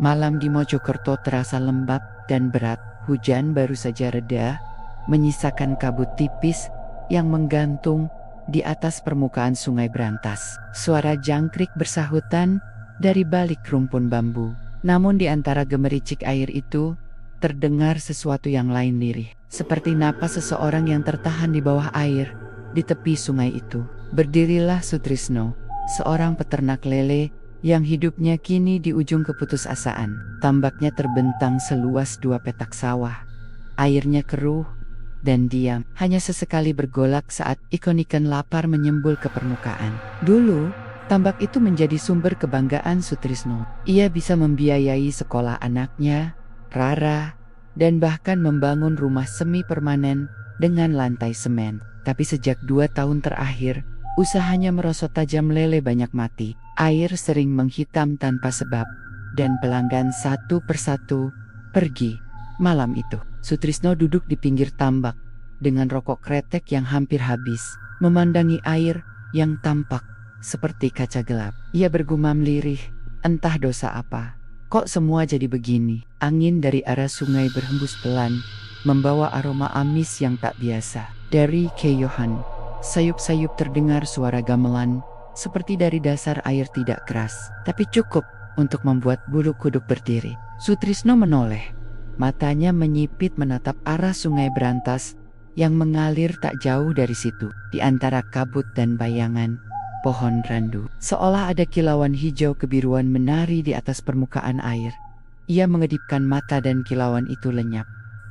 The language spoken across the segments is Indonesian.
Malam di Mojokerto terasa lembab dan berat. Hujan baru saja reda, menyisakan kabut tipis yang menggantung di atas permukaan Sungai Brantas. Suara jangkrik bersahutan dari balik rumpun bambu. Namun di antara gemericik air itu, terdengar sesuatu yang lain lirih. Seperti napas seseorang yang tertahan di bawah air, di tepi sungai itu. Berdirilah Sutrisno, seorang peternak lele yang hidupnya kini di ujung keputusasaan. Tambaknya terbentang seluas 2 petak sawah. Airnya keruh dan diam, hanya sesekali bergolak saat ikan-ikan lapar menyembul ke permukaan. Dulu, tambak itu menjadi sumber kebanggaan Sutrisno. Ia bisa membiayai sekolah anaknya, Rara, dan bahkan membangun rumah semi permanen dengan lantai semen. Tapi sejak 2 tahun terakhir, usahanya merosot tajam, lele banyak mati. Air sering menghitam tanpa sebab, dan pelanggan satu persatu pergi. Malam itu, Sutrisno duduk di pinggir tambak dengan rokok kretek yang hampir habis, memandangi air yang tampak seperti kaca gelap. Ia bergumam lirih, entah dosa apa, kok semua jadi begini. Angin dari arah sungai berhembus pelan, membawa aroma amis yang tak biasa. Dari keyuhan, sayup-sayup terdengar suara gamelan, seperti dari dasar air tidak keras, tapi cukup untuk membuat bulu kuduk berdiri. Sutrisno menoleh, matanya menyipit menatap arah Sungai Brantas yang mengalir tak jauh dari situ. Di antara kabut dan bayangan pohon randu, seolah ada kilauan hijau kebiruan menari di atas permukaan air. Ia mengedipkan mata dan kilauan itu lenyap.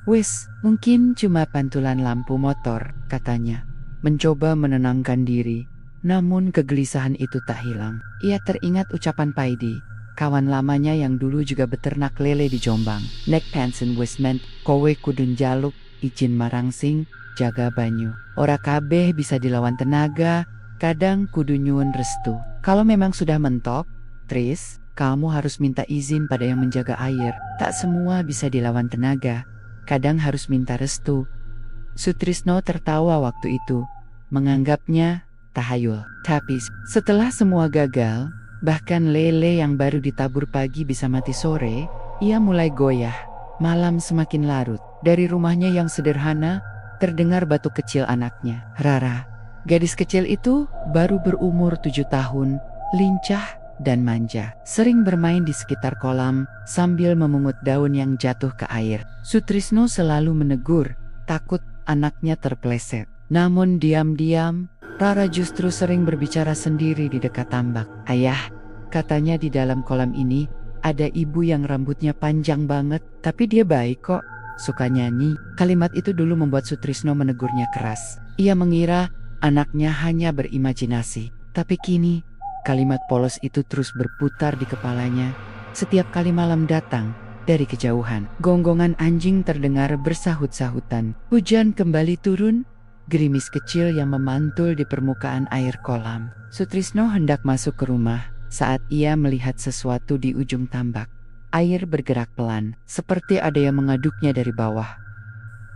"Wis, mungkin cuma pantulan lampu motor," katanya, mencoba menenangkan diri. Namun kegelisahan itu tak hilang. Ia teringat ucapan Paidi, kawan lamanya yang dulu juga beternak lele di Jombang. "Nek pensen wis ment, kowe kudun jaluk izin marangsing jaga banyu. Ora kabeh bisa dilawan tenaga, kadang kudu nyuwun restu. Kalau memang sudah mentok, Tris, kamu harus minta izin pada yang menjaga air. Tak semua bisa dilawan tenaga, kadang harus minta restu." Sutrisno tertawa waktu itu, menganggapnya tahayul. Tapi setelah semua gagal, bahkan lele yang baru ditabur pagi bisa mati sore, ia mulai goyah. Malam semakin larut. Dari rumahnya yang sederhana, terdengar batuk kecil anaknya, Rara. Gadis kecil itu baru berumur 7 tahun, lincah dan manja. Sering bermain di sekitar kolam sambil memungut daun yang jatuh ke air. Sutrisno selalu menegur, takut anaknya terpleset. Namun diam-diam, Rara justru sering berbicara sendiri di dekat tambak. "Ayah," katanya, "di dalam kolam ini ada ibu yang rambutnya panjang banget, tapi dia baik kok, suka nyanyi." Kalimat itu dulu membuat Sutrisno menegurnya keras. Ia mengira anaknya hanya berimajinasi. Tapi kini, kalimat polos itu terus berputar di kepalanya setiap kali malam datang dari kejauhan. Gonggongan anjing terdengar bersahut-sahutan. Hujan kembali turun, gerimis kecil yang memantul di permukaan air kolam. Sutrisno hendak masuk ke rumah saat ia melihat sesuatu di ujung tambak. Air bergerak pelan, seperti ada yang mengaduknya dari bawah.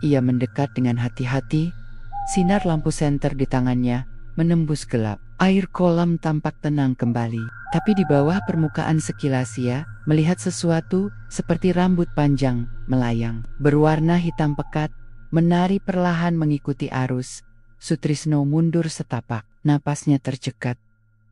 Ia mendekat dengan hati-hati. Sinar lampu senter di tangannya menembus gelap. Air kolam tampak tenang kembali, tapi di bawah permukaan sekilas ia melihat sesuatu seperti rambut panjang melayang, berwarna hitam pekat, menari perlahan mengikuti arus. Sutrisno mundur setapak, napasnya tercekat.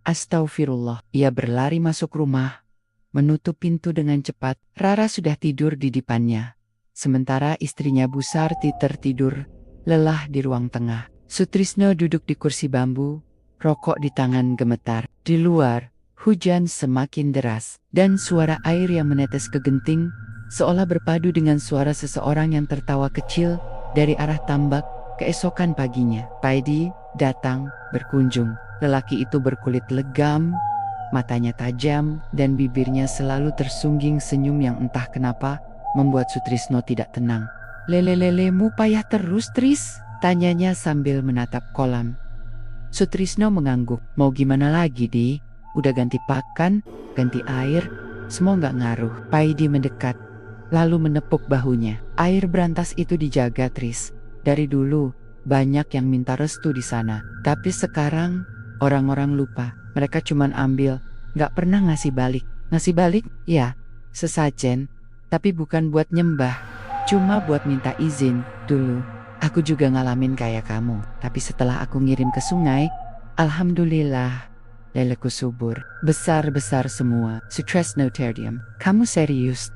Astagfirullah. Ia berlari masuk rumah, menutup pintu dengan cepat. Rara sudah tidur di depannya, sementara istrinya Bu Sarti tertidur lelah di ruang tengah. Sutrisno duduk di kursi bambu, rokok di tangan gemetar. Di luar, hujan semakin deras, dan suara air yang menetes ke genting seolah berpadu dengan suara seseorang yang tertawa kecil dari arah tambak. Keesokan paginya, Paidi datang berkunjung. Lelaki itu berkulit legam, matanya tajam, dan bibirnya selalu tersungging senyum yang entah kenapa membuat Sutrisno tidak tenang. "Lele-lelemu payah terus, Tris?" tanyanya sambil menatap kolam. Sutrisno mengangguk. "Mau gimana lagi, Di? Udah ganti pakan, ganti air, semua nggak ngaruh." Paidi mendekat, lalu menepuk bahunya. "Air Brantas itu dijaga, Tris. Dari dulu, banyak yang minta restu di sana. Tapi sekarang, orang-orang lupa. Mereka cuman ambil, nggak pernah ngasih balik." "Ngasih balik?" "Ya, sesajen, tapi bukan buat nyembah, cuma buat minta izin. Dulu, aku juga ngalamin kayak kamu, tapi setelah aku ngirim ke sungai, alhamdulillah, leleku subur, besar-besar semua. Sutrisno terdiam. Kamu serius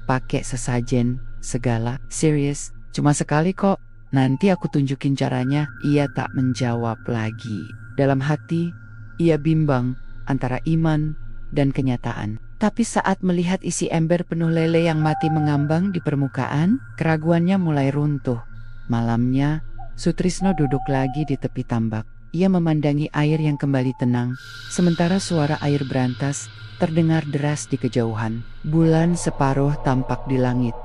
pakai sesajen segala? Serius? Cuma sekali kok. Nanti aku tunjukin caranya. Ia tak menjawab lagi. Dalam hati, ia bimbang antara iman dan kenyataan. Tapi saat melihat isi ember penuh lele yang mati mengambang di permukaan, keraguannya mulai runtuh. Malamnya, Sutrisno duduk lagi di tepi tambak. Ia memandangi air yang kembali tenang, sementara suara air berantas terdengar deras di kejauhan. Bulan separuh tampak di langit,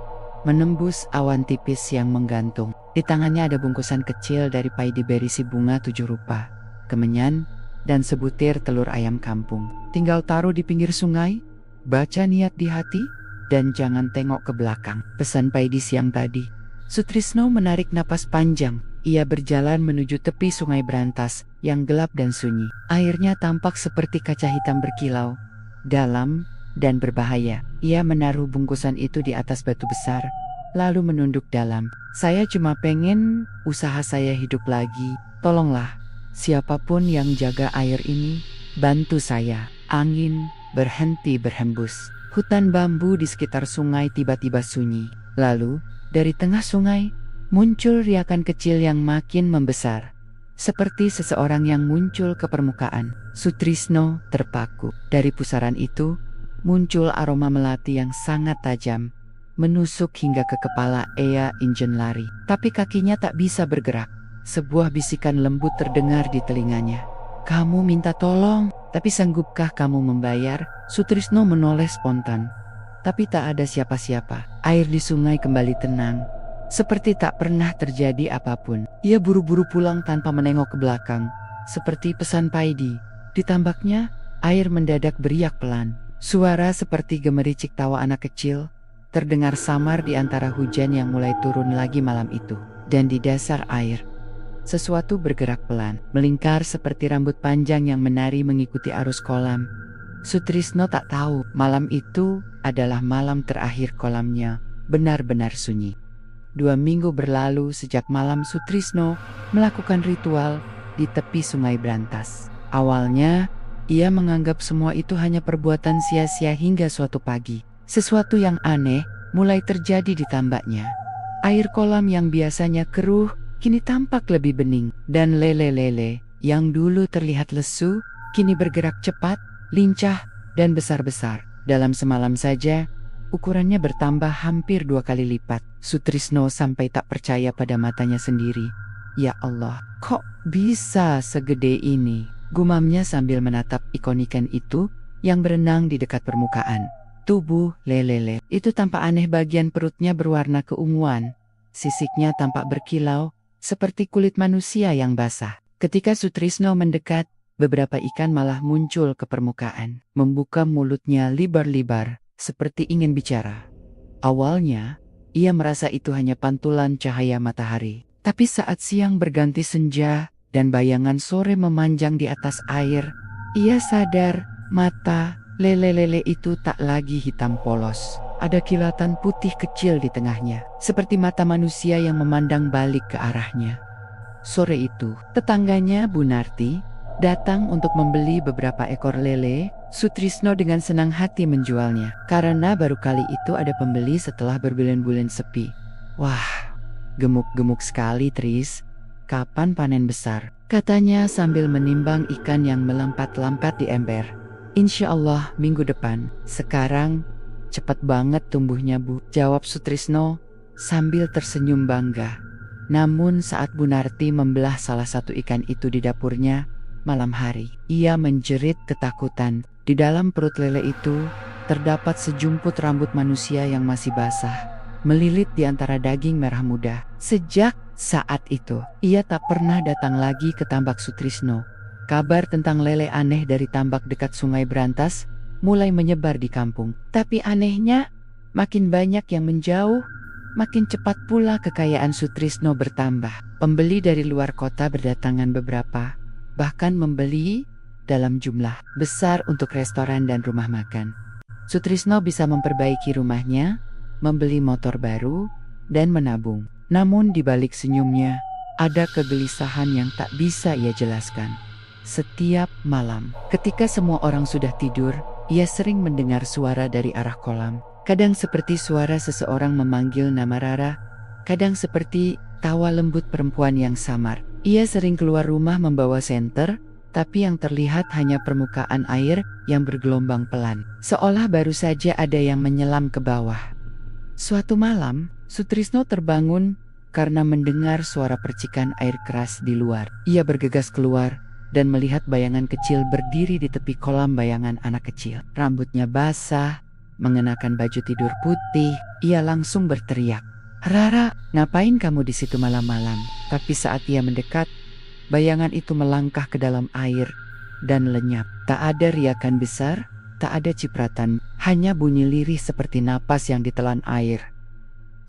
menembus awan tipis yang menggantung. Di tangannya ada bungkusan kecil dari paidi berisi bunga 7 rupa, kemenyan, dan sebutir telur ayam kampung. Tinggal taruh di pinggir sungai, baca niat di hati, dan jangan tengok ke belakang. Pesan paidi siang tadi. Sutrisno menarik napas panjang. Ia berjalan menuju tepi sungai berantas yang gelap dan sunyi. Airnya tampak seperti kaca hitam berkilau, dalam dan berbahaya. Ia menaruh bungkusan itu di atas batu besar, lalu menunduk dalam. Saya cuma pengen usaha saya hidup lagi. Tolonglah, siapapun yang jaga air ini, bantu saya. Angin berhenti berhembus. Hutan bambu di sekitar sungai tiba-tiba sunyi. Lalu, dari tengah sungai, muncul riakan kecil yang makin membesar. Seperti seseorang yang muncul ke permukaan. Sutrisno terpaku. Dari pusaran itu, muncul aroma melati yang sangat tajam, menusuk hingga ke kepala. Ia ingin lari, tapi kakinya tak bisa bergerak. Sebuah bisikan lembut terdengar di telinganya. Kamu minta tolong, tapi sanggupkah kamu membayar? Sutrisno menoleh spontan. Tapi tak ada siapa-siapa. Air di sungai kembali tenang, seperti tak pernah terjadi apapun. Ia buru-buru pulang tanpa menengok ke belakang, seperti pesan paidi. Di tambaknya, air mendadak beriak pelan. Suara seperti gemericik tawa anak kecil terdengar samar di antara hujan yang mulai turun lagi malam itu. Dan di dasar air, sesuatu bergerak pelan, melingkar seperti rambut panjang yang menari mengikuti arus kolam. Sutrisno tak tahu malam itu adalah malam terakhir kolamnya benar-benar sunyi. 2 minggu berlalu sejak malam Sutrisno melakukan ritual di tepi sungai berantas. Awalnya, ia menganggap semua itu hanya perbuatan sia-sia hingga suatu pagi. Sesuatu yang aneh mulai terjadi di tambaknya. Air kolam yang biasanya keruh kini tampak lebih bening, dan lele-lele yang dulu terlihat lesu kini bergerak cepat, lincah, dan besar-besar. Dalam semalam saja, ukurannya bertambah hampir 2 kali lipat. Sutrisno sampai tak percaya pada matanya sendiri. Ya Allah, kok bisa segede ini? Gumamnya sambil menatap ikan-ikan itu yang berenang di dekat permukaan. Tubuh lele itu tampak aneh, bagian perutnya berwarna keunguan. Sisiknya tampak berkilau, seperti kulit manusia yang basah. Ketika Sutrisno mendekat, beberapa ikan malah muncul ke permukaan, membuka mulutnya libar-libar, seperti ingin bicara. Awalnya, ia merasa itu hanya pantulan cahaya matahari. Tapi saat siang berganti senja, dan bayangan sore memanjang di atas air, ia sadar mata lele-lele itu tak lagi hitam polos. Ada kilatan putih kecil di tengahnya, seperti mata manusia yang memandang balik ke arahnya. Sore itu, tetangganya Bu Narti datang untuk membeli beberapa ekor lele. Sutrisno dengan senang hati menjualnya, karena baru kali itu ada pembeli setelah berbulan-bulan sepi. Wah, gemuk-gemuk sekali Tris. Kapan panen besar? Katanya sambil menimbang ikan yang melampat-lampat di ember. Insya Allah minggu depan. Sekarang cepat banget tumbuhnya Bu, jawab Sutrisno sambil tersenyum bangga. Namun saat Bu Narti membelah salah satu ikan itu di dapurnya malam hari, ia menjerit ketakutan. Di dalam perut lele itu terdapat sejumput rambut manusia yang masih basah, melilit di antara daging merah muda. Sejak saat itu, ia tak pernah datang lagi ke tambak Sutrisno. Kabar tentang lele aneh dari tambak dekat sungai berantas mulai menyebar di kampung. Tapi anehnya, makin banyak yang menjauh, makin cepat pula kekayaan Sutrisno bertambah. Pembeli dari luar kota berdatangan beberapa, bahkan membeli dalam jumlah besar untuk restoran dan rumah makan. Sutrisno bisa memperbaiki rumahnya, membeli motor baru, dan menabung. Namun di balik senyumnya, ada kegelisahan yang tak bisa ia jelaskan. Setiap malam, ketika semua orang sudah tidur, ia sering mendengar suara dari arah kolam. Kadang seperti suara seseorang memanggil nama Rara, kadang seperti tawa lembut perempuan yang samar. Ia sering keluar rumah membawa senter, tapi yang terlihat hanya permukaan air yang bergelombang pelan, seolah baru saja ada yang menyelam ke bawah. Suatu malam, Sutrisno terbangun karena mendengar suara percikan air keras di luar. Ia bergegas keluar dan melihat bayangan kecil berdiri di tepi kolam. Bayangan anak kecil, rambutnya basah, mengenakan baju tidur putih. Ia langsung berteriak, "Rara, ngapain kamu di situ malam-malam?" Tapi saat ia mendekat, bayangan itu melangkah ke dalam air dan lenyap. Tak ada riakan besar, tak ada cipratan, hanya bunyi lirih seperti napas yang ditelan air.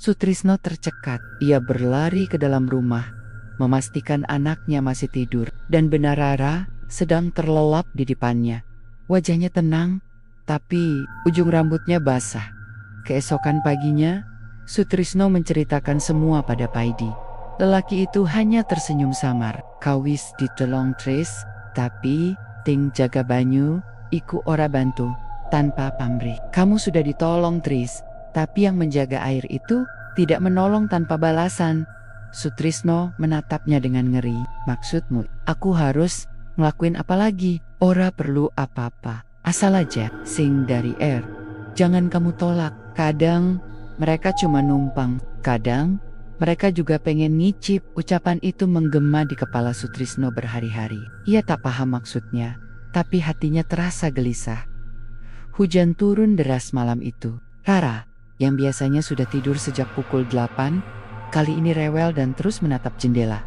Sutrisno tercekat. Ia berlari ke dalam rumah, memastikan anaknya masih tidur, dan benar Rara sedang terlelap di depannya. Wajahnya tenang, tapi ujung rambutnya basah. Keesokan paginya, Sutrisno menceritakan semua pada Paidi. Lelaki itu hanya tersenyum samar. "Kawis ditolong Tris, tapi ting jaga banyu, iku ora bantu." Tanpa pamrih, "Kamu sudah ditolong Tris, tapi yang menjaga air itu tidak menolong tanpa balasan." Sutrisno menatapnya dengan ngeri. "Maksudmu, aku harus ngelakuin apa lagi?" "Ora perlu apa-apa, asal aja sing dari air. Jangan kamu tolak. Kadang mereka cuma numpang, kadang mereka juga pengen ngicip." Ucapan itu menggema di kepala Sutrisno berhari-hari. Ia tak paham maksudnya, tapi hatinya terasa gelisah. Hujan turun deras malam itu. Rara, yang biasanya sudah tidur sejak pukul 8, kali ini rewel dan terus menatap jendela.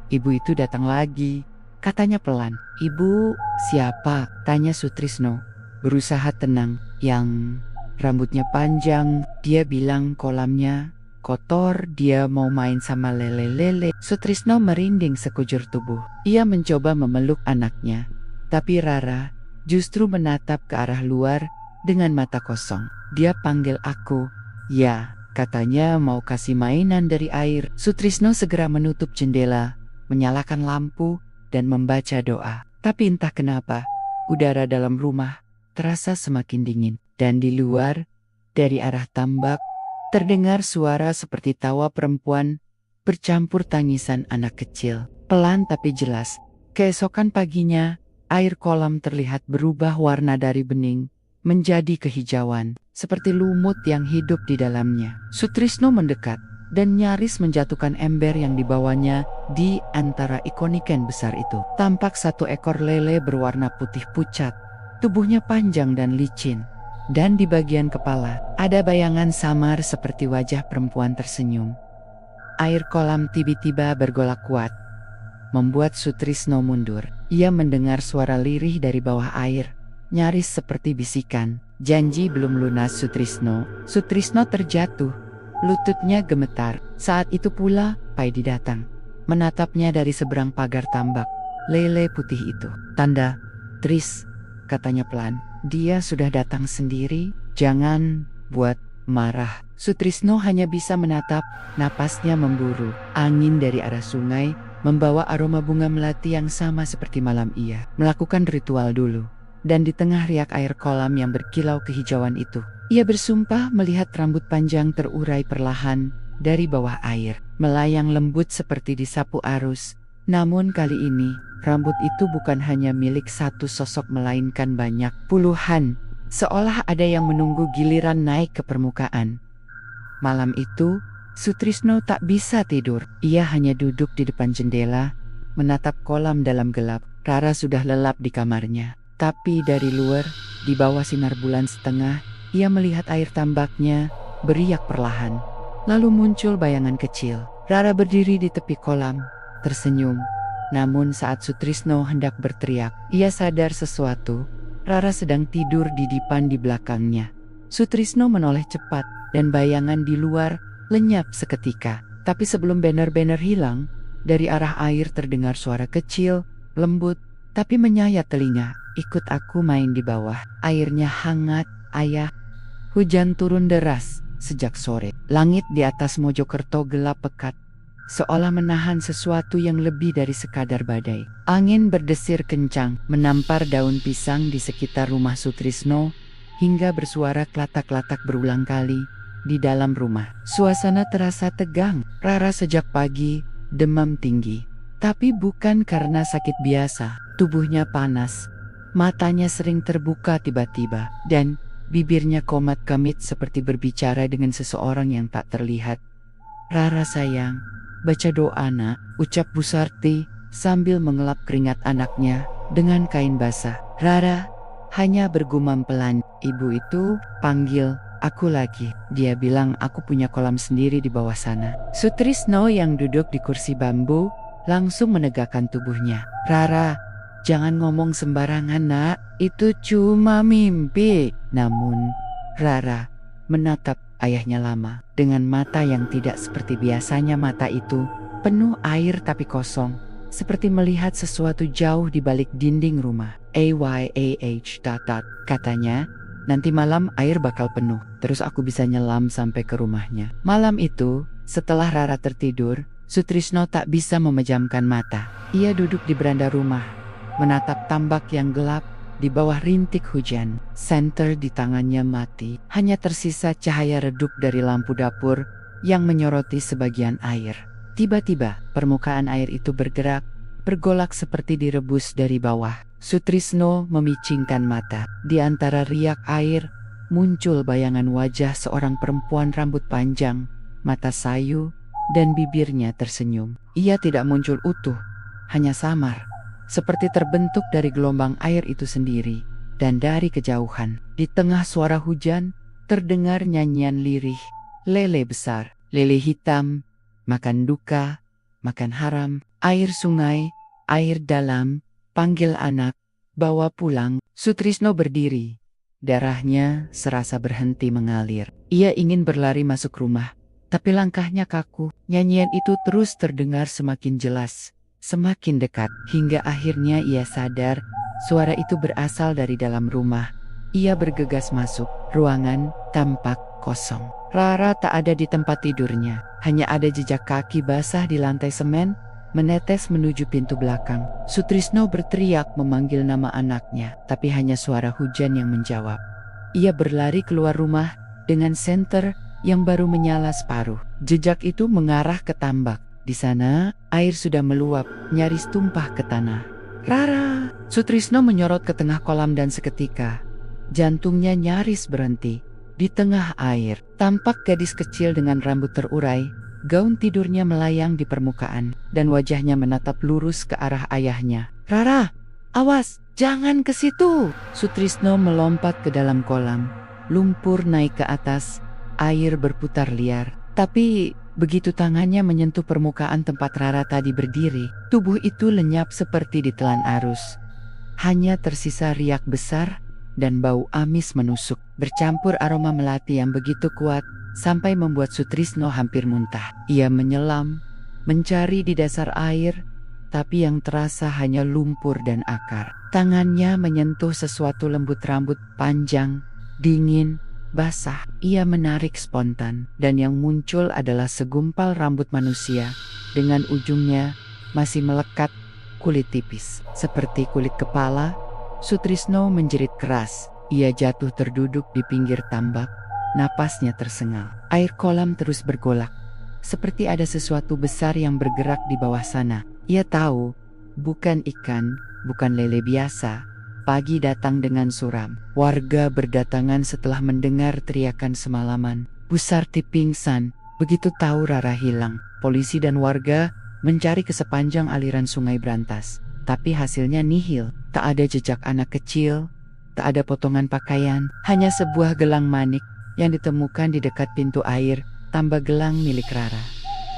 Ibu itu datang lagi, katanya pelan. "Ibu, siapa?" tanya Sutrisno, berusaha tenang. "Yang rambutnya panjang, dia bilang kolamnya kotor, dia mau main sama lele-lele." Sutrisno merinding sekujur tubuh. Ia mencoba memeluk anaknya, tapi Rara justru menatap ke arah luar dengan mata kosong. "Dia panggil aku, ya, katanya mau kasih mainan dari air." Sutrisno segera menutup jendela, menyalakan lampu, dan membaca doa. Tapi entah kenapa, udara dalam rumah terasa semakin dingin. Dan di luar, dari arah tambak, terdengar suara seperti tawa perempuan bercampur tangisan anak kecil. Pelan tapi jelas. Keesokan paginya, air kolam terlihat berubah warna dari bening menjadi kehijauan, seperti lumut yang hidup di dalamnya. Sutrisno mendekat dan nyaris menjatuhkan ember yang dibawanya. Di antara ikan besar itu, tampak satu ekor lele berwarna putih pucat. Tubuhnya panjang dan licin. Dan di bagian kepala, ada bayangan samar seperti wajah perempuan tersenyum. Air kolam tiba-tiba bergolak kuat, membuat Sutrisno mundur. Ia mendengar suara lirih dari bawah air, nyaris seperti bisikan. Janji belum lunas Sutrisno. Sutrisno terjatuh, lututnya gemetar. Saat itu pula, Paidi datang, menatapnya dari seberang pagar tambak. "Lele putih itu, tanda Tris," katanya pelan. "Dia sudah datang sendiri, jangan buat marah." Sutrisno hanya bisa menatap, napasnya memburu. Angin dari arah sungai membawa aroma bunga melati yang sama seperti malam ia melakukan ritual dulu. Dan di tengah riak air kolam yang berkilau kehijauan itu, ia bersumpah melihat rambut panjang terurai perlahan dari bawah air, melayang lembut seperti disapu arus. Namun kali ini, rambut itu bukan hanya milik satu sosok melainkan banyak, puluhan, seolah ada yang menunggu giliran naik ke permukaan. Malam itu, Sutrisno tak bisa tidur. Ia hanya duduk di depan jendela, menatap kolam dalam gelap. Rara sudah lelap di kamarnya. Tapi dari luar, di bawah sinar bulan setengah, ia melihat air tambaknya beriak perlahan. Lalu muncul bayangan kecil. Rara berdiri di tepi kolam, tersenyum. Namun saat Sutrisno hendak berteriak, ia sadar sesuatu. Rara sedang tidur di dipan di belakangnya. Sutrisno menoleh cepat, dan bayangan di luar lenyap seketika. Tapi sebelum banner-banner hilang, dari arah air terdengar suara kecil, lembut, tapi menyayat telinga. Ikut aku main di bawah. Airnya hangat, ayah. Hujan turun deras sejak sore. Langit di atas Mojokerto gelap pekat, seolah menahan sesuatu yang lebih dari sekadar badai. Angin berdesir kencang, menampar daun pisang di sekitar rumah Sutrisno, hingga bersuara klatak-klatak berulang kali di dalam rumah. Suasana terasa tegang. Rara sejak pagi demam tinggi. Tapi bukan karena sakit biasa. Tubuhnya panas, matanya sering terbuka tiba-tiba, dan bibirnya komat kamit seperti berbicara dengan seseorang yang tak terlihat. "Rara sayang, baca doa nak," ucap Bu Sarti sambil mengelap keringat anaknya dengan kain basah. Rara hanya bergumam pelan. "Ibu itu panggil aku lagi. Dia bilang aku punya kolam sendiri di bawah sana." Sutrisno yang duduk di kursi bambu langsung menegakkan tubuhnya. "Rara, jangan ngomong sembarangan nak, itu cuma mimpi." Namun Rara menatap ayahnya lama dengan mata yang tidak seperti biasanya. Mata itu penuh air tapi kosong, seperti melihat sesuatu jauh di balik dinding rumah. Katanya, "Nanti malam air bakal penuh, terus aku bisa nyelam sampai ke rumahnya." Malam itu, setelah Rara tertidur, Sutrisno tak bisa memejamkan mata. Ia duduk di beranda rumah, menatap tambak yang gelap di bawah rintik hujan. Senter di tangannya mati, hanya tersisa cahaya redup dari lampu dapur yang menyoroti sebagian air. Tiba-tiba, permukaan air itu bergerak, bergolak seperti direbus dari bawah. Sutrisno memicingkan mata. Di antara riak air, muncul bayangan wajah seorang perempuan rambut panjang, mata sayu, dan bibirnya tersenyum. Ia tidak muncul utuh, hanya samar, seperti terbentuk dari gelombang air itu sendiri. Dan dari kejauhan, di tengah suara hujan, terdengar nyanyian lirih. Lele besar, lele hitam, makan duka, makan haram, air sungai, air dalam, panggil anak, bawa pulang. Sutrisno berdiri. Darahnya serasa berhenti mengalir. Ia ingin berlari masuk rumah, tapi langkahnya kaku. Nyanyian itu terus terdengar semakin jelas, semakin dekat, hingga akhirnya ia sadar suara itu berasal dari dalam rumah. Ia bergegas masuk. Ruangan tampak kosong. Rara tak ada di tempat tidurnya. Hanya ada jejak kaki basah di lantai semen, menetes menuju pintu belakang. Sutrisno berteriak memanggil nama anaknya, tapi hanya suara hujan yang menjawab. Ia berlari keluar rumah dengan senter yang baru menyala separuh. Jejak itu mengarah ke tambak. Di sana, air sudah meluap, nyaris tumpah ke tanah. "Rara!" Sutrisno menyorot ke tengah kolam dan seketika jantungnya nyaris berhenti. Di tengah air, tampak gadis kecil dengan rambut terurai, gaun tidurnya melayang di permukaan, dan wajahnya menatap lurus ke arah ayahnya. "Rara, awas, jangan ke situ!" Sutrisno melompat ke dalam kolam. Lumpur naik ke atas, air berputar liar. Tapi begitu tangannya menyentuh permukaan tempat Rara tadi berdiri, tubuh itu lenyap seperti ditelan arus. Hanya tersisa riak besar dan bau amis menusuk, bercampur aroma melati yang begitu kuat sampai membuat Sutrisno hampir muntah. Ia menyelam, mencari di dasar air, tapi yang terasa hanya lumpur dan akar. Tangannya menyentuh sesuatu lembut, rambut panjang, dingin, basah. Ia menarik spontan, dan yang muncul adalah segumpal rambut manusia dengan ujungnya masih melekat kulit tipis seperti kulit kepala. Sutrisno menjerit keras. Ia jatuh terduduk di pinggir tambak, napasnya tersengal. Air kolam terus bergolak, seperti ada sesuatu besar yang bergerak di bawah sana. Ia tahu, bukan ikan, bukan lele biasa. Pagi datang dengan suram. Warga berdatangan setelah mendengar teriakan semalaman. Bu Sarti pingsan begitu tahu Rara hilang. Polisi dan warga mencari ke sepanjang aliran Sungai Brantas, tapi hasilnya nihil. Tak ada jejak anak kecil, tak ada potongan pakaian, hanya sebuah gelang manik yang ditemukan di dekat pintu air, tambah gelang milik Rara.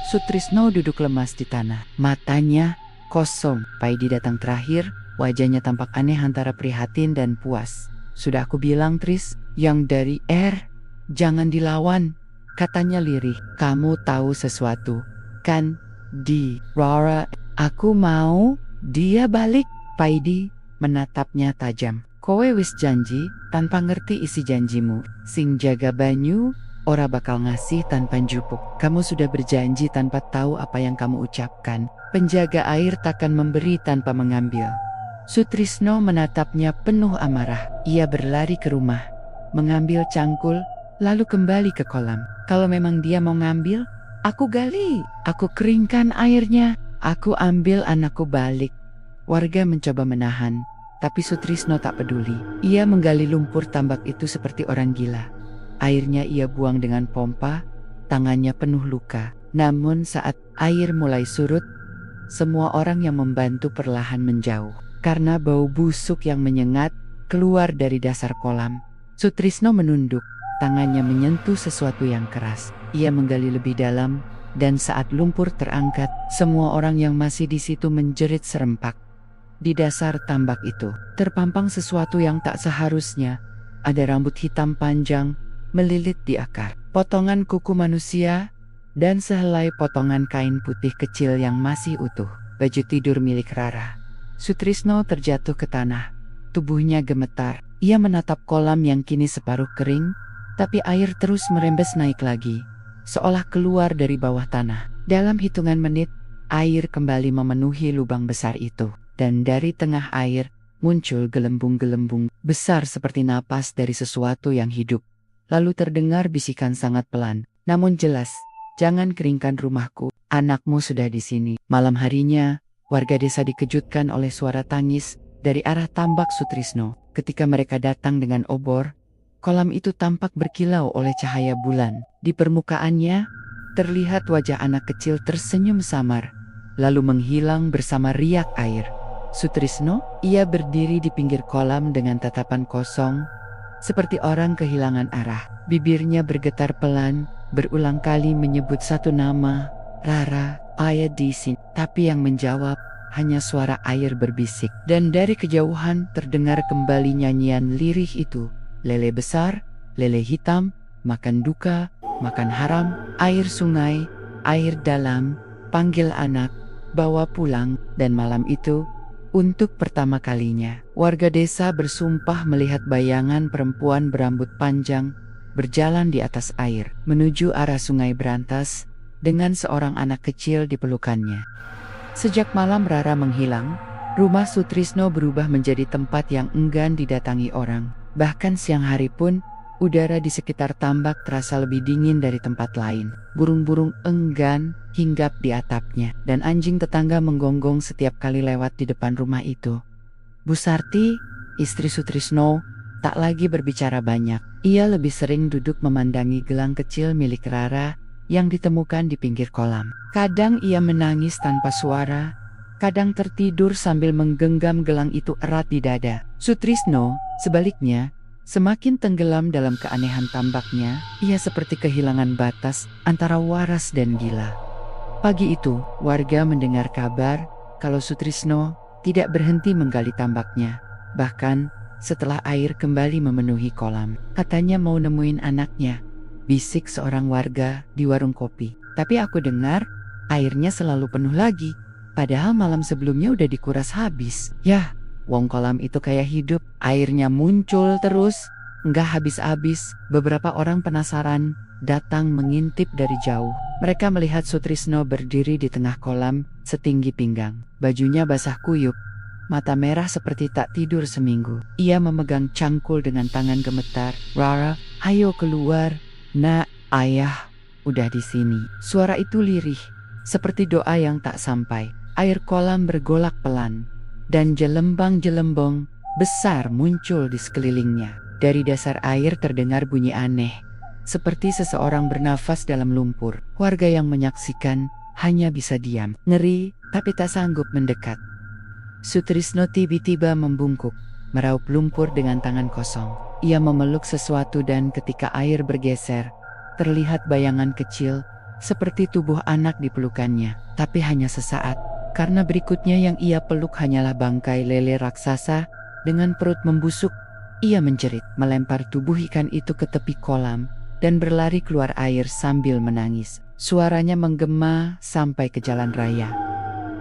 Sutrisno duduk lemas di tanah, matanya kosong. Paidi datang terakhir, wajahnya tampak aneh antara prihatin dan puas. "Sudah aku bilang, Tris, yang dari jangan dilawan," katanya lirih. "Kamu tahu sesuatu, kan? Rara, aku mau dia balik." Paidi menatapnya tajam. Kowe wis janji tanpa ngerti isi janjimu. Sing jaga banyu ora bakal ngasih tanpa njupuk. Kamu sudah berjanji tanpa tahu apa yang kamu ucapkan. Penjaga air takkan memberi tanpa mengambil. Sutrisno menatapnya penuh amarah. Ia berlari ke rumah, mengambil cangkul, lalu kembali ke kolam. Kalau memang dia mau ngambil, aku gali, aku keringkan airnya, aku ambil anakku balik. Warga mencoba menahan, tapi Sutrisno tak peduli. Ia menggali lumpur tambak itu seperti orang gila. Airnya ia buang dengan pompa, tangannya penuh luka. Namun saat air mulai surut, semua orang yang membantu perlahan menjauh. Karena bau busuk yang menyengat keluar dari dasar kolam. Sutrisno menunduk, tangannya menyentuh sesuatu yang keras. Ia menggali lebih dalam, dan saat lumpur terangkat, semua orang yang masih di situ menjerit serempak. Di dasar tambak itu, terpampang sesuatu yang tak seharusnya. Ada rambut hitam panjang, melilit di akar, potongan kuku manusia, dan sehelai potongan kain putih kecil yang masih utuh. Baju tidur milik Rara. Sutrisno terjatuh ke tanah. Tubuhnya gemetar. Ia menatap kolam yang kini separuh kering, tapi air terus merembes naik lagi, seolah keluar dari bawah tanah. Dalam hitungan menit, air kembali memenuhi lubang besar itu. Dan dari tengah air, muncul gelembung-gelembung besar seperti napas dari sesuatu yang hidup. Lalu terdengar bisikan sangat pelan, namun jelas, "Jangan keringkan rumahku, anakmu sudah di sini." Malam harinya, warga desa dikejutkan oleh suara tangis dari arah tambak Sutrisno. Ketika mereka datang dengan obor, kolam itu tampak berkilau oleh cahaya bulan. Di permukaannya, terlihat wajah anak kecil tersenyum samar, lalu menghilang bersama riak air. Sutrisno, ia berdiri di pinggir kolam dengan tatapan kosong, seperti orang kehilangan arah. Bibirnya bergetar pelan, berulang kali menyebut satu nama, "Rara, ayah di sini." Tapi yang menjawab hanya suara air berbisik. Dan dari kejauhan terdengar kembali nyanyian lirih itu. Lele besar, lele hitam, makan duka, makan haram, air sungai, air dalam, panggil anak, bawa pulang. Dan malam itu, untuk pertama kalinya, warga desa bersumpah melihat bayangan perempuan berambut panjang berjalan di atas air, menuju arah sungai Brantas, dengan seorang anak kecil di pelukannya. Sejak malam Rara menghilang, rumah Sutrisno berubah menjadi tempat yang enggan didatangi orang. Bahkan siang hari pun, udara di sekitar tambak terasa lebih dingin dari tempat lain. Burung-burung enggan hinggap di atapnya, dan anjing tetangga menggonggong setiap kali lewat di depan rumah itu. Bu Sarti, istri Sutrisno, tak lagi berbicara banyak. Ia lebih sering duduk memandangi gelang kecil milik Rara yang ditemukan di pinggir kolam. Kadang ia menangis tanpa suara, kadang tertidur sambil menggenggam gelang itu erat di dada. Sutrisno, sebaliknya, semakin tenggelam dalam keanehan tambaknya. Ia seperti kehilangan batas antara waras dan gila. Pagi itu, warga mendengar kabar kalau Sutrisno tidak berhenti menggali tambaknya. Bahkan, setelah air kembali memenuhi kolam, katanya mau nemuin anaknya, bisik seorang warga di warung kopi. Tapi aku dengar, airnya selalu penuh lagi, padahal malam sebelumnya udah dikuras habis. Yah, wong kolam itu kayak hidup, airnya muncul terus, nggak habis-habis. Beberapa orang penasaran, datang mengintip dari jauh. Mereka melihat Sutrisno berdiri di tengah kolam, setinggi pinggang. Bajunya basah kuyup, mata merah seperti tak tidur seminggu. Ia memegang cangkul dengan tangan gemetar. "Rara, ayo keluar. Nak, ayah udah di sini." Suara itu lirih, seperti doa yang tak sampai. Air kolam bergolak pelan, dan jelembang-jelembong besar muncul di sekelilingnya. Dari dasar air terdengar bunyi aneh, seperti seseorang bernafas dalam lumpur. Warga yang menyaksikan hanya bisa diam, ngeri, tapi tak sanggup mendekat. Sutrisno tiba-tiba membungkuk, meraup lumpur dengan tangan kosong. Ia memeluk sesuatu dan ketika air bergeser, terlihat bayangan kecil, seperti tubuh anak di pelukannya. Tapi hanya sesaat, karena berikutnya yang ia peluk hanyalah bangkai lele raksasa dengan perut membusuk. Ia menjerit, melempar tubuh ikan itu ke tepi kolam, dan berlari keluar air sambil menangis. Suaranya menggema sampai ke jalan raya.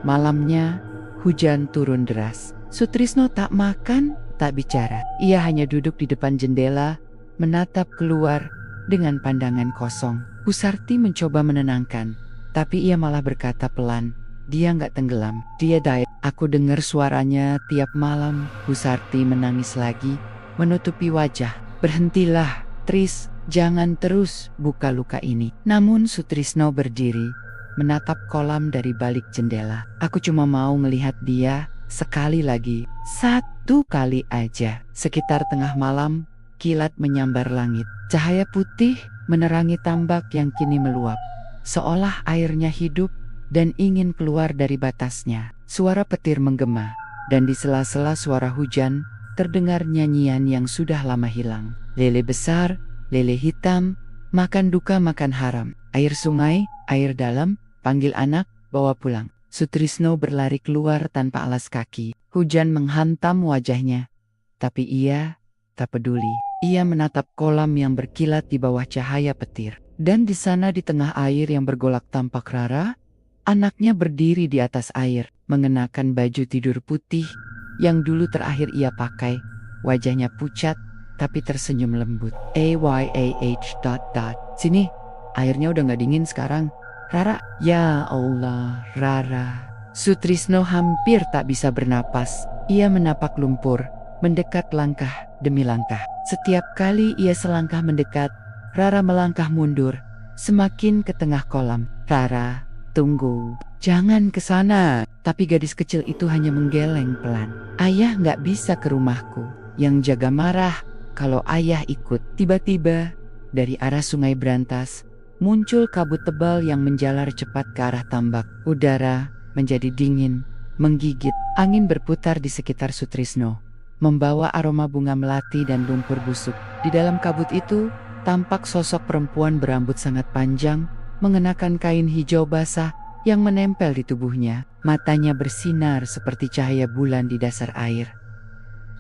Malamnya, Hujan turun deras. Sutrisno tak makan, tak bicara. Ia hanya duduk di depan jendela, menatap keluar dengan pandangan kosong. Bu Sarti mencoba menenangkan, tapi ia malah berkata pelan, "Dia nggak tenggelam, dia diet. Aku dengar suaranya tiap malam." Bu Sarti menangis lagi, menutupi wajah. "Berhentilah, Tris, jangan terus buka luka ini." Namun Sutrisno berdiri, menatap kolam dari balik jendela. "Aku cuma mau melihat dia sekali lagi, satu kali aja." Sekitar tengah malam, kilat menyambar langit. Cahaya putih menerangi tambak yang kini meluap, seolah airnya hidup dan ingin keluar dari batasnya. Suara petir menggema, dan di sela-sela suara hujan, terdengar nyanyian yang sudah lama hilang. Lele besar, lele hitam, makan duka makan haram. Air sungai, air dalam, panggil anak, bawa pulang. Sutrisno berlari keluar tanpa alas kaki. Hujan menghantam wajahnya, tapi ia tak peduli. Ia menatap kolam yang berkilat di bawah cahaya petir. Dan di sana di tengah air yang bergolak tampak Rara, anaknya berdiri di atas air, mengenakan baju tidur putih yang dulu terakhir ia pakai. Wajahnya pucat, tapi tersenyum lembut. Sini, airnya udah gak dingin sekarang. Rara, ya Allah, Rara. Sutrisno hampir tak bisa bernapas. Ia menapak lumpur, mendekat langkah demi langkah. Setiap kali ia selangkah mendekat, Rara melangkah mundur, semakin ke tengah kolam. "Rara, tunggu, jangan ke sana." Tapi gadis kecil itu hanya menggeleng pelan. "Ayah nggak bisa ke rumahku." Yang jaga marah kalau ayah ikut. Tiba-tiba, dari arah Sungai Brantas, muncul kabut tebal yang menjalar cepat ke arah tambak. Udara menjadi dingin, menggigit. Angin berputar di sekitar Sutrisno, membawa aroma bunga melati dan lumpur busuk. Di dalam kabut itu, tampak sosok perempuan berambut sangat panjang, mengenakan kain hijau basah yang menempel di tubuhnya. Matanya bersinar seperti cahaya bulan di dasar air.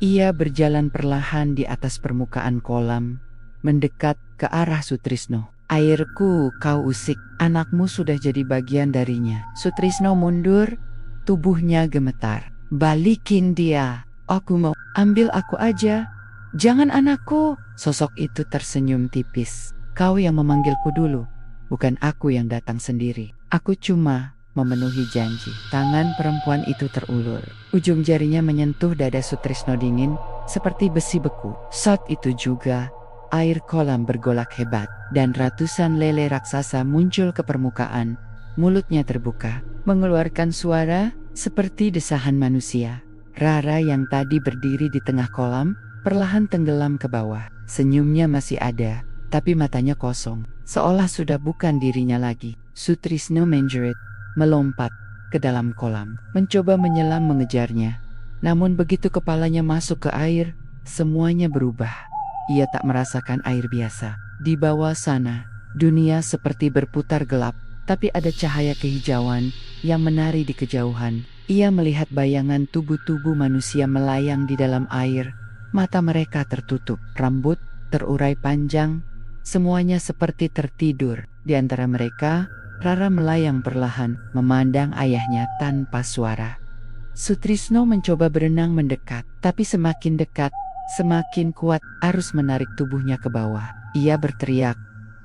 Ia berjalan perlahan di atas permukaan kolam, mendekat ke arah Sutrisno. "Airku kau usik, anakmu sudah jadi bagian darinya." Sutrisno mundur, tubuhnya gemetar. "Balikin dia. Aku mau, ambil aku aja. Jangan anakku." Sosok itu tersenyum tipis. "Kau yang memanggilku dulu, bukan aku yang datang sendiri. Aku cuma memenuhi janji." Tangan perempuan itu terulur. Ujung jarinya menyentuh dada Sutrisno dingin, seperti besi beku. Saat itu juga, air kolam bergolak hebat, dan ratusan lele raksasa muncul ke permukaan. Mulutnya terbuka, mengeluarkan suara seperti desahan manusia. Rara yang tadi berdiri di tengah kolam, perlahan tenggelam ke bawah. Senyumnya masih ada, tapi matanya kosong, seolah sudah bukan dirinya lagi. Sutrisno menjerit, melompat ke dalam kolam, mencoba menyelam mengejarnya. Namun begitu kepalanya masuk ke air, semuanya berubah. Ia tak merasakan air biasa. Di bawah sana, dunia seperti berputar gelap, tapi ada cahaya kehijauan yang menari di kejauhan. Ia melihat bayangan tubuh-tubuh manusia melayang di dalam air. Mata mereka tertutup, rambut terurai panjang, semuanya seperti tertidur. Di antara mereka, Rara melayang perlahan, memandang ayahnya tanpa suara. Sutrisno mencoba berenang mendekat, tapi semakin dekat, semakin kuat arus menarik tubuhnya ke bawah. Ia berteriak,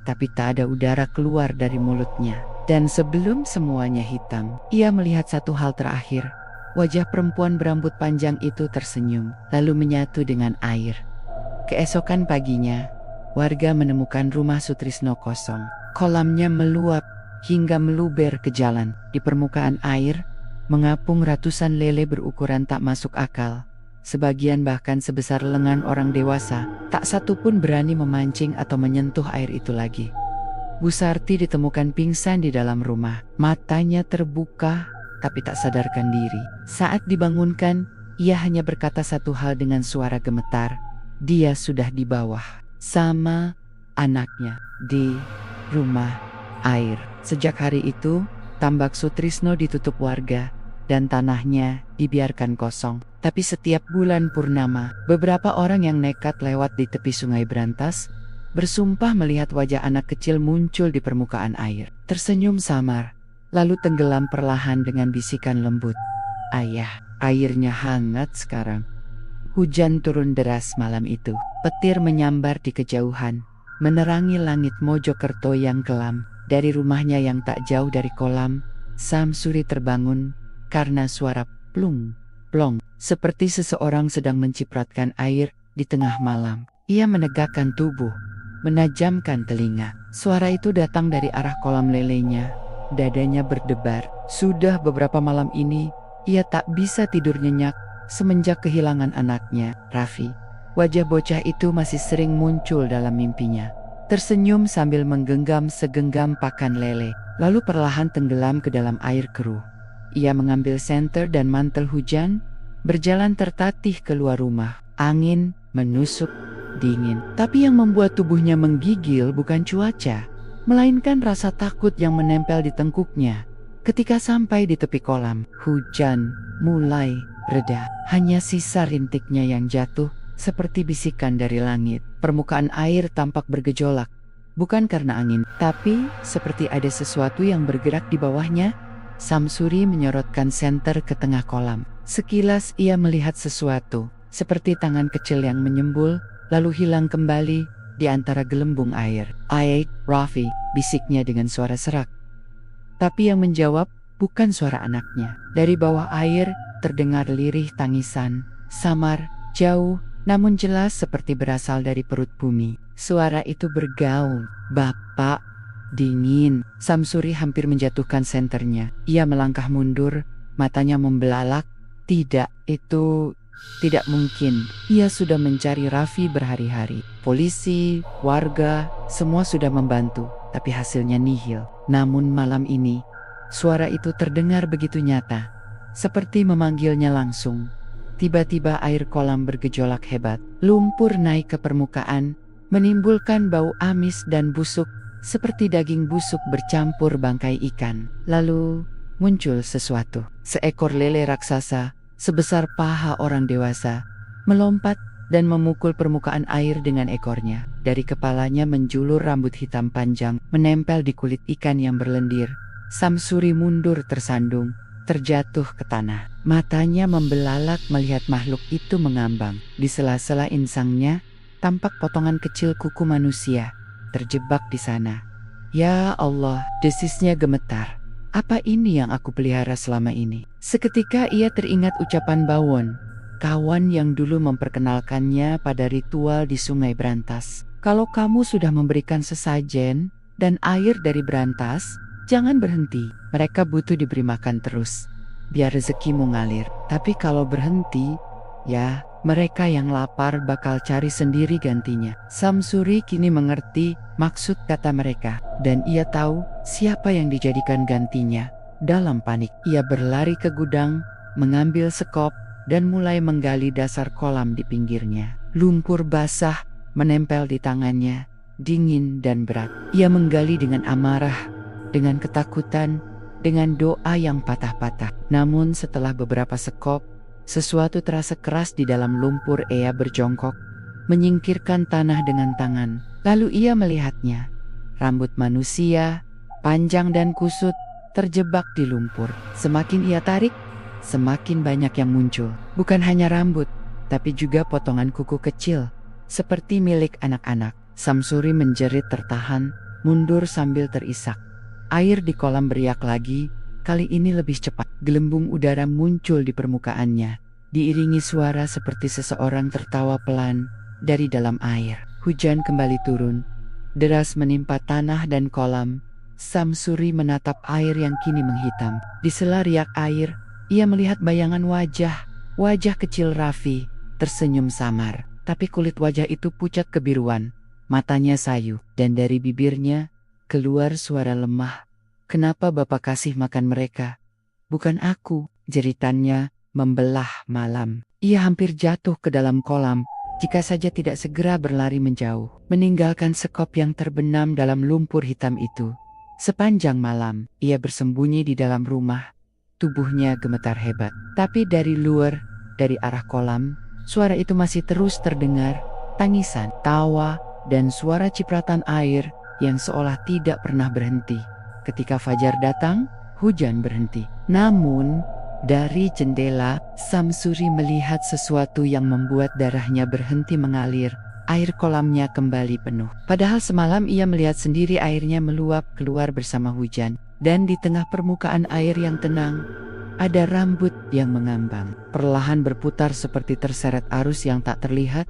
tapi tak ada udara keluar dari mulutnya. Dan sebelum semuanya hitam, ia melihat satu hal terakhir. Wajah perempuan berambut panjang itu tersenyum, lalu menyatu dengan air. Keesokan paginya, warga menemukan rumah Sutrisno kosong. Kolamnya meluap hingga meluber ke jalan. Di permukaan air, mengapung ratusan lele berukuran tak masuk akal. Sebagian bahkan sebesar lengan orang dewasa. Tak satu pun berani memancing atau menyentuh air itu lagi. Bu Sarti ditemukan pingsan di dalam rumah. Matanya terbuka, tapi tak sadarkan diri. Saat dibangunkan, ia hanya berkata satu hal dengan suara gemetar. Dia sudah di bawah, sama anaknya, di rumah air. Sejak hari itu, tambak Sutrisno ditutup warga, dan tanahnya dibiarkan kosong. Tapi setiap bulan purnama, beberapa orang yang nekat lewat di tepi Sungai Brantas, bersumpah melihat wajah anak kecil muncul di permukaan air. Tersenyum samar, lalu tenggelam perlahan dengan bisikan lembut. Ayah, airnya hangat sekarang. Hujan turun deras malam itu. Petir menyambar di kejauhan, menerangi langit Mojokerto yang kelam. Dari rumahnya yang tak jauh dari kolam, Samsuri terbangun karena suara plung, plong, seperti seseorang sedang mencipratkan air di tengah malam. Ia menegakkan tubuh, menajamkan telinga. Suara itu datang dari arah kolam lelenya. Dadanya berdebar. Sudah beberapa malam ini, ia tak bisa tidur nyenyak semenjak kehilangan anaknya, Raffi. Wajah bocah itu masih sering muncul dalam mimpinya. Tersenyum sambil menggenggam segenggam pakan lele, lalu perlahan tenggelam ke dalam air keruh. Ia mengambil senter dan mantel hujan, berjalan tertatih keluar rumah. Angin menusuk dingin, tapi yang membuat tubuhnya menggigil bukan cuaca, melainkan rasa takut yang menempel di tengkuknya. Ketika sampai di tepi kolam, hujan mulai reda. Hanya sisa rintiknya yang jatuh seperti bisikan dari langit. Permukaan air tampak bergejolak, bukan karena angin, tapi seperti ada sesuatu yang bergerak di bawahnya. Samsuri menyorotkan senter ke tengah kolam. Sekilas ia melihat sesuatu, seperti tangan kecil yang menyembul, lalu hilang kembali di antara gelembung air. "Aik, Raffi," bisiknya dengan suara serak. Tapi yang menjawab bukan suara anaknya. Dari bawah air terdengar lirih tangisan, samar, jauh, namun jelas seperti berasal dari perut bumi. Suara itu bergaul, "Bapak." Dingin. Samsuri hampir menjatuhkan senternya. Ia melangkah mundur, matanya membelalak. Tidak, itu tidak mungkin. Ia sudah mencari Raffi berhari-hari. Polisi, warga, semua sudah membantu, tapi hasilnya nihil. Namun malam ini, suara itu terdengar begitu nyata, seperti memanggilnya langsung. Tiba-tiba air kolam bergejolak hebat. Lumpur naik ke permukaan, menimbulkan bau amis dan busuk, seperti daging busuk bercampur bangkai ikan. Lalu muncul sesuatu. Seekor lele raksasa, sebesar paha orang dewasa, melompat dan memukul permukaan air dengan ekornya. Dari kepalanya menjulur rambut hitam panjang, menempel di kulit ikan yang berlendir. Samsuri mundur tersandung, terjatuh ke tanah. Matanya membelalak melihat makhluk itu mengambang. Di sela-sela insangnya, tampak potongan kecil kuku manusia terjebak di sana. "Ya Allah," desisnya gemetar. "Apa ini yang aku pelihara selama ini?" Seketika ia teringat ucapan Bawon, kawan yang dulu memperkenalkannya pada ritual di Sungai Brantas. "Kalau kamu sudah memberikan sesajen dan air dari Brantas, jangan berhenti. Mereka butuh diberi makan terus, biar rezekimu ngalir. Tapi kalau berhenti, ya mereka yang lapar bakal cari sendiri gantinya." Samsuri kini mengerti maksud kata mereka, dan ia tahu siapa yang dijadikan gantinya. Dalam panik, ia berlari ke gudang, mengambil sekop, dan mulai menggali dasar kolam di pinggirnya. Lumpur basah menempel di tangannya, dingin dan berat. Ia menggali dengan amarah, dengan ketakutan, dengan doa yang patah-patah. Namun setelah beberapa sekop, sesuatu terasa keras di dalam lumpur. Ia berjongkok, menyingkirkan tanah dengan tangan. Lalu ia melihatnya. Rambut manusia, panjang dan kusut, terjebak di lumpur. Semakin ia tarik, semakin banyak yang muncul. Bukan hanya rambut, tapi juga potongan kuku kecil, seperti milik anak-anak. Samsuri menjerit tertahan, mundur sambil terisak. Air di kolam beriak lagi, kali ini lebih cepat. Gelembung udara muncul di permukaannya, diiringi suara seperti seseorang tertawa pelan dari dalam air. Hujan kembali turun, deras menimpa tanah dan kolam. Samsuri menatap air yang kini menghitam. Di sela riak air, ia melihat bayangan wajah kecil Raffi, tersenyum samar. Tapi kulit wajah itu pucat kebiruan, matanya sayu, dan dari bibirnya keluar suara lemah. "Kenapa Bapak kasih makan mereka? Bukan aku," jeritannya membelah malam. Ia hampir jatuh ke dalam kolam, jika saja tidak segera berlari menjauh, meninggalkan sekop yang terbenam dalam lumpur hitam itu. Sepanjang malam, ia bersembunyi di dalam rumah. Tubuhnya gemetar hebat. Tapi dari luar, dari arah kolam, suara itu masih terus terdengar. Tangisan, tawa, dan suara cipratan air yang seolah tidak pernah berhenti. Ketika fajar datang, hujan berhenti. Namun, Dari jendela, Samsuri melihat sesuatu yang membuat darahnya berhenti mengalir. Air kolamnya kembali penuh. Padahal semalam ia melihat sendiri airnya meluap keluar bersama hujan. Dan di tengah permukaan air yang tenang, ada rambut yang mengambang. Perlahan berputar seperti terseret arus yang tak terlihat.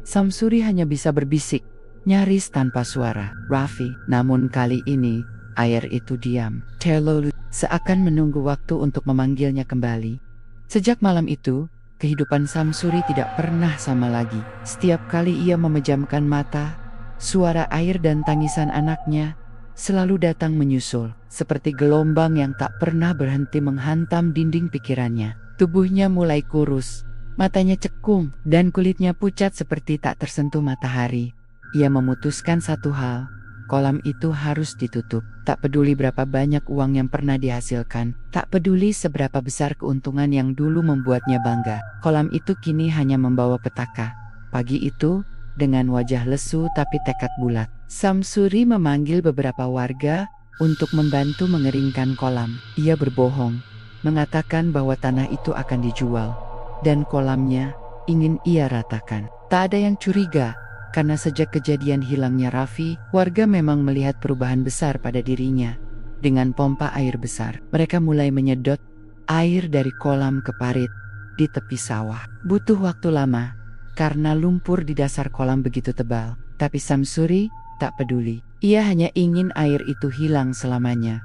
Samsuri hanya bisa berbisik, nyaris tanpa suara, "Raffi." Namun kali ini, air itu diam. Terlalu seakan menunggu waktu untuk memanggilnya kembali. Sejak malam itu, kehidupan Samsuri tidak pernah sama lagi. Setiap kali ia memejamkan mata, suara air dan tangisan anaknya selalu datang menyusul, seperti gelombang yang tak pernah berhenti menghantam dinding pikirannya. Tubuhnya mulai kurus, matanya cekung, dan kulitnya pucat seperti tak tersentuh matahari. Ia memutuskan satu hal, kolam itu harus ditutup. Tak peduli berapa banyak uang yang pernah dihasilkan, tak peduli seberapa besar keuntungan yang dulu membuatnya bangga. Kolam itu kini hanya membawa petaka. Pagi itu, dengan wajah lesu tapi tekad bulat, Samsuri memanggil beberapa warga untuk membantu mengeringkan kolam. Ia berbohong, mengatakan bahwa tanah itu akan dijual, dan kolamnya ingin ia ratakan. Tak ada yang curiga, karena sejak kejadian hilangnya Raffi, warga memang melihat perubahan besar pada dirinya. Dengan pompa air besar, mereka mulai menyedot air dari kolam ke parit di tepi sawah. Butuh waktu lama, karena lumpur di dasar kolam begitu tebal. Tapi Samsuri tak peduli. Ia hanya ingin air itu hilang selamanya.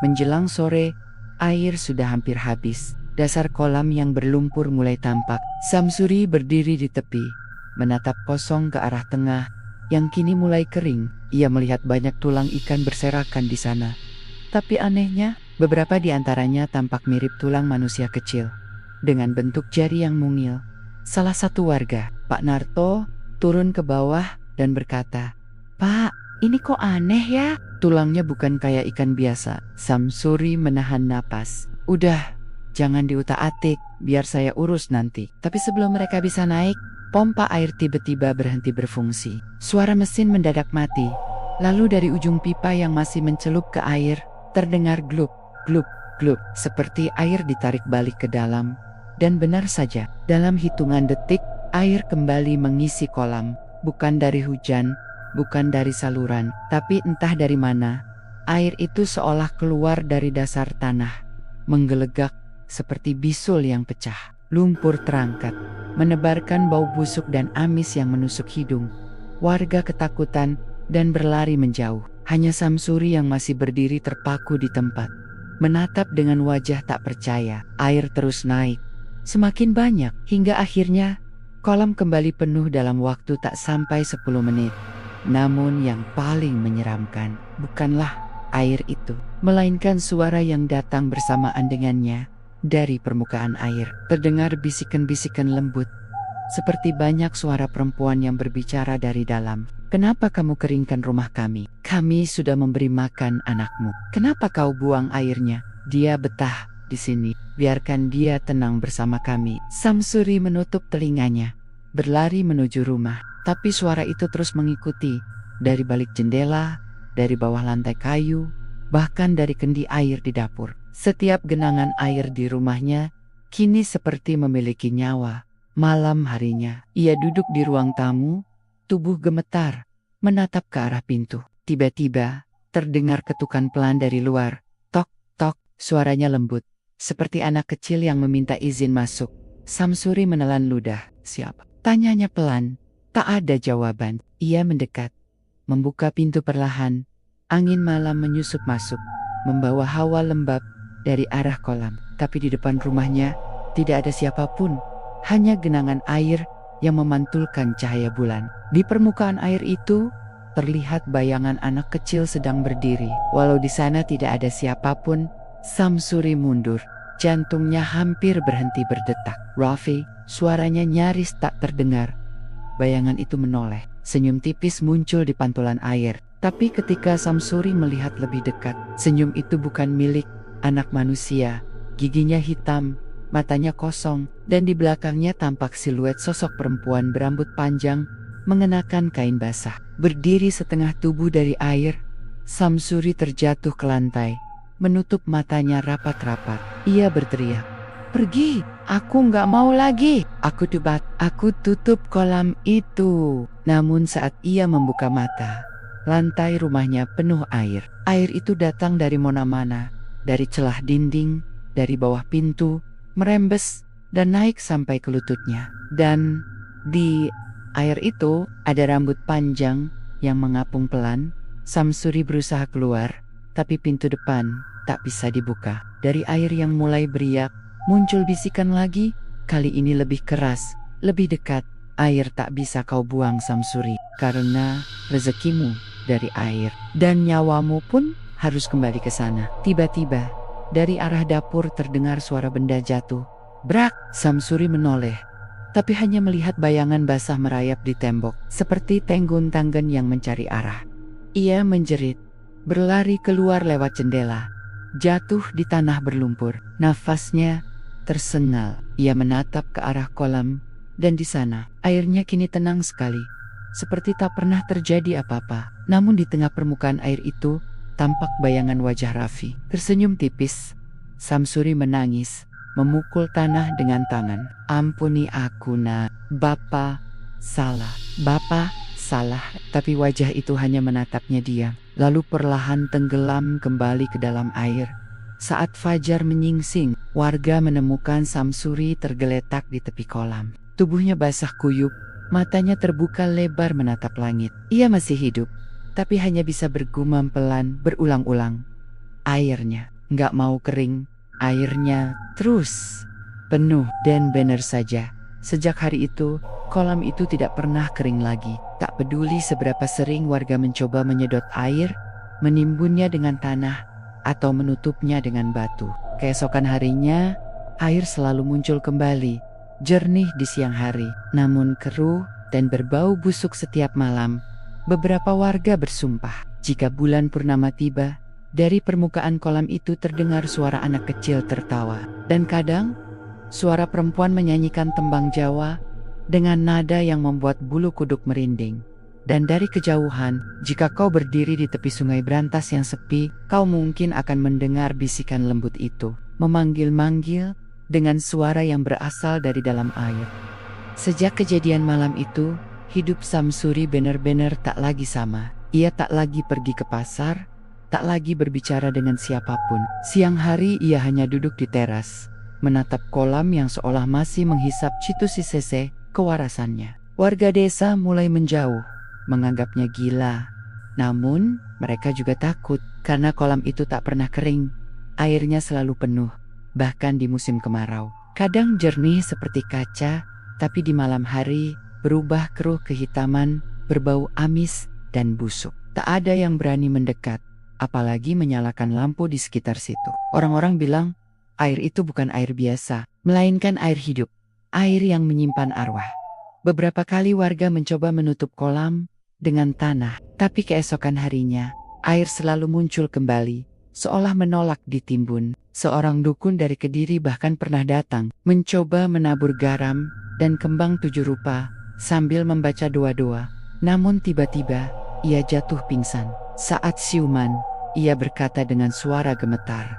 Menjelang sore, air sudah hampir habis. Dasar kolam yang berlumpur mulai tampak. Samsuri berdiri di tepi, menatap kosong ke arah tengah yang kini mulai kering. Ia melihat banyak tulang ikan berserakan di sana. Tapi anehnya, beberapa di antaranya tampak mirip tulang manusia kecil, dengan bentuk jari yang mungil. Salah satu warga, Pak Narto, turun ke bawah dan berkata, "Pak, ini kok aneh ya? Tulangnya bukan kayak ikan biasa." Samsuri menahan napas. "Udah, jangan diutak-atik, biar saya urus nanti." Tapi sebelum mereka bisa naik, pompa air tiba-tiba berhenti berfungsi. Suara mesin mendadak mati. Lalu dari ujung pipa yang masih mencelup ke air, terdengar glup, glup, glup, seperti air ditarik balik ke dalam. Dan benar saja, dalam hitungan detik, air kembali mengisi kolam. Bukan dari hujan, bukan dari saluran, tapi entah dari mana. Air itu seolah keluar dari dasar tanah, menggelegak seperti bisul yang pecah. Lumpur terangkat, menebarkan bau busuk dan amis yang menusuk hidung. Warga ketakutan dan berlari menjauh. Hanya Samsuri yang masih berdiri terpaku di tempat, menatap dengan wajah tak percaya. Air terus naik, semakin banyak, hingga akhirnya kolam kembali penuh dalam waktu tak sampai 10 menit. Namun yang paling menyeramkan bukanlah air itu, melainkan suara yang datang bersamaan dengannya. Dari permukaan air terdengar bisikan-bisikan lembut, seperti banyak suara perempuan yang berbicara dari dalam. "Kenapa kamu keringkan rumah kami? Kami sudah memberi makan anakmu. Kenapa kau buang airnya? Dia betah di sini. Biarkan dia tenang bersama kami." Samsuri menutup telinganya, berlari menuju rumah. Tapi suara itu terus mengikuti, dari balik jendela, dari bawah lantai kayu, bahkan dari kendi air di dapur. Setiap genangan air di rumahnya kini seperti memiliki nyawa. Malam harinya, ia duduk di ruang tamu, tubuh gemetar, menatap ke arah pintu. Tiba-tiba, terdengar ketukan pelan dari luar. Tok, tok, suaranya lembut, seperti anak kecil yang meminta izin masuk. Samsuri menelan ludah. "Siapa?" tanyanya pelan. Tak ada jawaban. Ia mendekat, membuka pintu perlahan. Angin malam menyusup masuk, membawa hawa lembab dari arah kolam. Tapi di depan rumahnya tidak ada siapapun, hanya genangan air yang memantulkan cahaya bulan. Di permukaan air itu terlihat bayangan anak kecil sedang berdiri. Walau di sana tidak ada siapapun, Samsuri mundur. Jantungnya hampir berhenti berdetak. "Raffi," suaranya nyaris tak terdengar. Bayangan itu menoleh. Senyum tipis muncul di pantulan air. Tapi ketika Samsuri melihat lebih dekat, senyum itu bukan milik anak manusia. Giginya hitam, matanya kosong, dan di belakangnya tampak siluet sosok perempuan berambut panjang, mengenakan kain basah. Berdiri setengah tubuh dari air, Samsuri terjatuh ke lantai, menutup matanya rapat-rapat. Ia berteriak, Pergi, aku nggak mau lagi. Aku debat, aku tutup kolam itu. Namun saat ia membuka mata, lantai rumahnya penuh air. Air itu datang dari mana-mana, dari celah dinding, dari bawah pintu, merembes dan naik sampai ke lututnya. Dan di air itu ada rambut panjang yang mengapung pelan. Samsuri berusaha keluar, tapi pintu depan tak bisa dibuka. Dari air yang mulai beriak, muncul bisikan lagi, kali ini lebih keras, lebih dekat. Air tak bisa kau buang Samsuri, karena rezekimu dari air, dan nyawamu pun harus kembali ke sana. Tiba-tiba, dari arah dapur terdengar suara benda jatuh. Brak! Samsuri menoleh, tapi hanya melihat bayangan basah merayap di tembok, seperti tenggun-tanggen yang mencari arah. Ia menjerit, berlari keluar lewat jendela, jatuh di tanah berlumpur. Nafasnya tersengal. Ia menatap ke arah kolam, dan di sana, airnya kini tenang sekali, seperti tak pernah terjadi apa-apa. Namun di tengah permukaan air itu, tampak bayangan wajah Raffi. Tersenyum tipis, Samsuri menangis, memukul tanah dengan tangan. Ampuni aku, nak. Bapak salah. Bapak salah. Tapi wajah itu hanya menatapnya diam, lalu perlahan tenggelam kembali ke dalam air. Saat fajar menyingsing, warga menemukan Samsuri tergeletak di tepi kolam. Tubuhnya basah kuyup, matanya terbuka lebar menatap langit. Ia masih hidup, tapi hanya bisa bergumam pelan berulang-ulang. Airnya nggak mau kering, airnya terus penuh. Dan benar saja, sejak hari itu, kolam itu tidak pernah kering lagi. Tak peduli seberapa sering warga mencoba menyedot air, menimbunnya dengan tanah, atau menutupnya dengan batu. Keesokan harinya, air selalu muncul kembali, jernih di siang hari, namun keruh dan berbau busuk setiap malam. Beberapa warga bersumpah, jika bulan purnama tiba, dari permukaan kolam itu terdengar suara anak kecil tertawa, dan kadang suara perempuan menyanyikan tembang Jawa dengan nada yang membuat bulu kuduk merinding. Dan dari kejauhan, jika kau berdiri di tepi sungai Brantas yang sepi, kau mungkin akan mendengar bisikan lembut itu, memanggil-manggil dengan suara yang berasal dari dalam air. Sejak kejadian malam itu, hidup Samsuri benar-benar tak lagi sama. Ia tak lagi pergi ke pasar, tak lagi berbicara dengan siapapun. Siang hari ia hanya duduk di teras, menatap kolam yang seolah masih menghisap citu sisese kewarasannya. Warga desa mulai menjauh, menganggapnya gila. Namun, mereka juga takut, karena kolam itu tak pernah kering. Airnya selalu penuh, bahkan di musim kemarau. Kadang jernih seperti kaca, tapi di malam hari berubah keruh kehitaman, berbau amis dan busuk. Tak ada yang berani mendekat, apalagi menyalakan lampu di sekitar situ. Orang-orang bilang, air itu bukan air biasa, melainkan air hidup, air yang menyimpan arwah. Beberapa kali warga mencoba menutup kolam dengan tanah, tapi keesokan harinya, air selalu muncul kembali, seolah menolak ditimbun. Seorang dukun dari Kediri bahkan pernah datang, mencoba menabur garam dan kembang 7 rupa, sambil membaca doa-doa. Namun tiba-tiba, ia jatuh pingsan. Saat siuman, ia berkata dengan suara gemetar,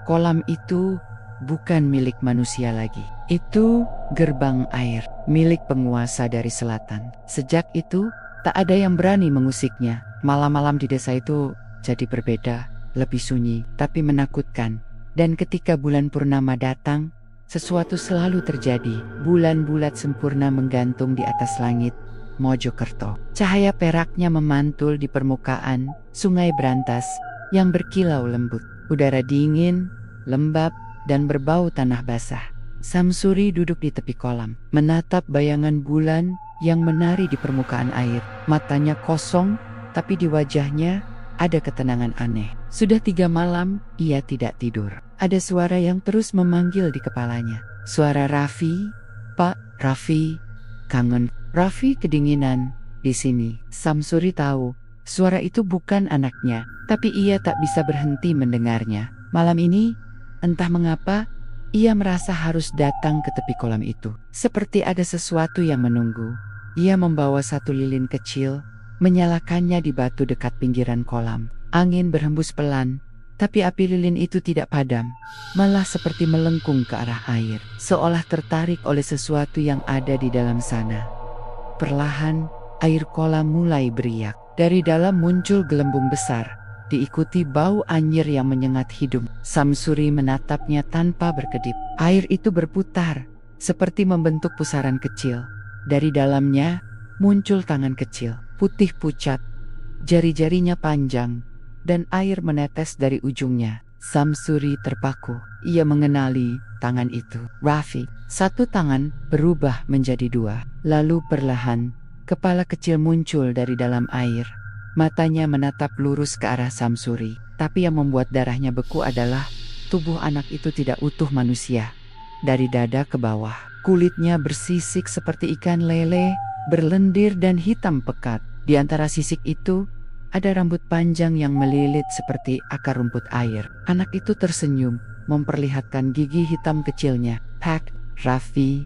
kolam itu bukan milik manusia lagi. Itu gerbang air, milik penguasa dari selatan. Sejak itu, tak ada yang berani mengusiknya. Malam-malam di desa itu jadi berbeda, lebih sunyi, tapi menakutkan. Dan ketika bulan purnama datang, sesuatu selalu terjadi. Bulan bulat sempurna menggantung di atas langit Mojokerto. Cahaya peraknya memantul di permukaan sungai Brantas yang berkilau lembut. Udara dingin, lembab, dan berbau tanah basah. Samsuri duduk di tepi kolam, menatap bayangan bulan yang menari di permukaan air. Matanya kosong, tapi di wajahnya ada ketenangan aneh. Sudah 3 malam, ia tidak tidur. Ada suara yang terus memanggil di kepalanya. Suara Raffi, Pak Raffi, kangen. Raffi kedinginan di sini. Samsuri tahu, suara itu bukan anaknya, tapi ia tak bisa berhenti mendengarnya. Malam ini, entah mengapa, ia merasa harus datang ke tepi kolam itu. Seperti ada sesuatu yang menunggu. Ia membawa satu lilin kecil, menyalakannya di batu dekat pinggiran kolam. Angin berhembus pelan, Tapi api lilin itu tidak padam, malah seperti melengkung ke arah air, seolah tertarik oleh sesuatu yang ada di dalam sana. Perlahan, air kolam mulai beriak. Dari dalam muncul gelembung besar, diikuti bau anyir yang menyengat hidung. Samsuri menatapnya tanpa berkedip. Air itu berputar, seperti membentuk pusaran kecil. Dari dalamnya, muncul tangan kecil, putih pucat, jari-jarinya panjang, dan air menetes dari ujungnya. Samsuri terpaku. Ia mengenali tangan itu. Raffi. Satu tangan berubah menjadi dua. Lalu perlahan, kepala kecil muncul dari dalam air. Matanya menatap lurus ke arah Samsuri. Tapi yang membuat darahnya beku adalah tubuh anak itu tidak utuh manusia. Dari dada ke bawah, kulitnya bersisik seperti ikan lele, berlendir dan hitam pekat. Di antara sisik itu, ada rambut panjang yang melilit seperti akar rumput air. Anak itu tersenyum, memperlihatkan gigi hitam kecilnya. Pak, Raffi,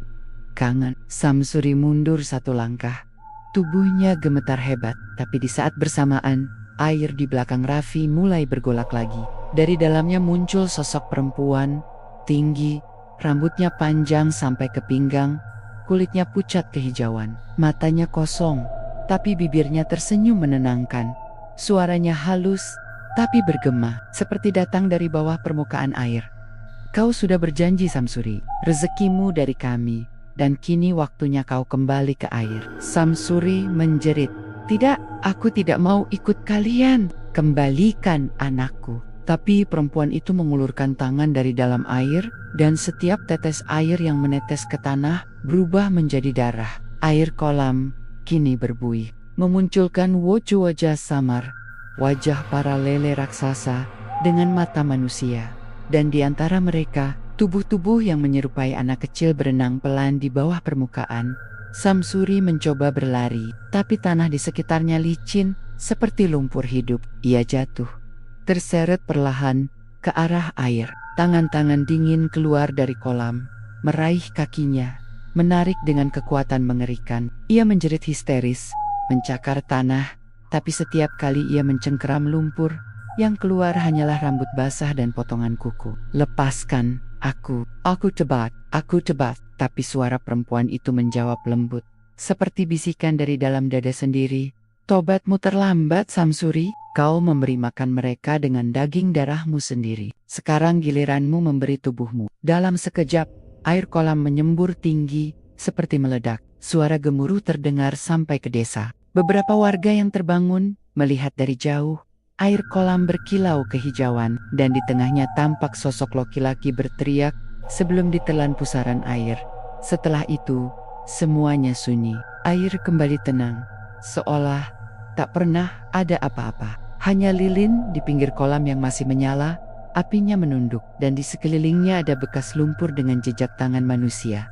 kangen. Samsuri mundur satu langkah. Tubuhnya gemetar hebat, tapi di saat bersamaan, air di belakang Raffi mulai bergolak lagi. Dari dalamnya muncul sosok perempuan, tinggi, rambutnya panjang sampai ke pinggang, kulitnya pucat kehijauan, matanya kosong, tapi bibirnya tersenyum menenangkan. Suaranya halus, tapi bergema, seperti datang dari bawah permukaan air. Kau sudah berjanji Samsuri, rezekimu dari kami, dan kini waktunya kau kembali ke air. Samsuri menjerit, tidak, aku tidak mau ikut kalian, kembalikan anakku. Tapi perempuan itu mengulurkan tangan dari dalam air, dan setiap tetes air yang menetes ke tanah berubah menjadi darah. Air kolam kini berbuih, memunculkan wajah samar, wajah para lele raksasa dengan mata manusia. Dan di antara mereka, tubuh-tubuh yang menyerupai anak kecil berenang pelan di bawah permukaan. Samsuri mencoba berlari, tapi tanah di sekitarnya licin, seperti lumpur hidup. Ia jatuh, terseret perlahan ke arah air. Tangan-tangan dingin keluar dari kolam, meraih kakinya, menarik dengan kekuatan mengerikan. Ia menjerit histeris, mencakar tanah, tapi setiap kali ia mencengkeram lumpur, yang keluar hanyalah rambut basah dan potongan kuku. Lepaskan aku tebat. Tapi suara perempuan itu menjawab lembut, seperti bisikan dari dalam dada sendiri. Tobatmu terlambat Samsuri, kau memberi makan mereka dengan daging darahmu sendiri. Sekarang giliranmu memberi tubuhmu. Dalam sekejap, air kolam menyembur tinggi, seperti meledak. Suara gemuruh terdengar sampai ke desa. Beberapa warga yang terbangun, melihat dari jauh, air kolam berkilau kehijauan, dan di tengahnya tampak sosok laki-laki berteriak sebelum ditelan pusaran air. Setelah itu, semuanya sunyi. Air kembali tenang, seolah tak pernah ada apa-apa. Hanya lilin di pinggir kolam yang masih menyala, apinya menunduk, dan di sekelilingnya ada bekas lumpur dengan jejak tangan manusia.